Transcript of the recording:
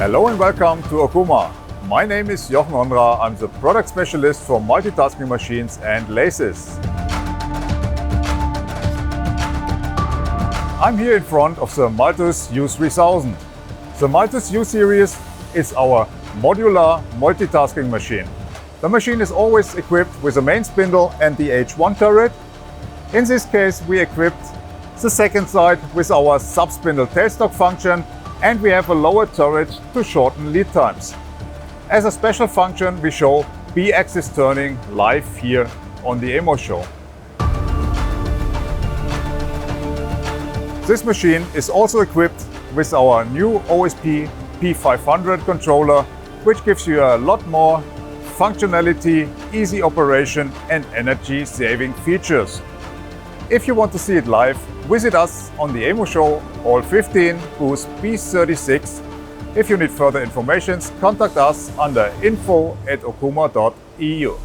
Hello and welcome to Okuma. My name is Jochen Ondra. I'm the product specialist for multitasking machines and lathes. I'm here in front of the MULTUS U3000. The MULTUS U series is our modular multitasking machine. The machine is always equipped with a main spindle and the H1 turret. In this case, we equipped the second side with our sub-spindle tailstock function, and we have a lower turret to shorten lead times. As a special function, we show B-axis turning live here on the EMO show. This machine is also equipped with our new OSP P500 controller, which gives you a lot more functionality, easy operation and energy saving features. If you want to see it live, visit us on the EMO show Hall 15, booth B36. If you need further information, contact us under info@okuma.eu.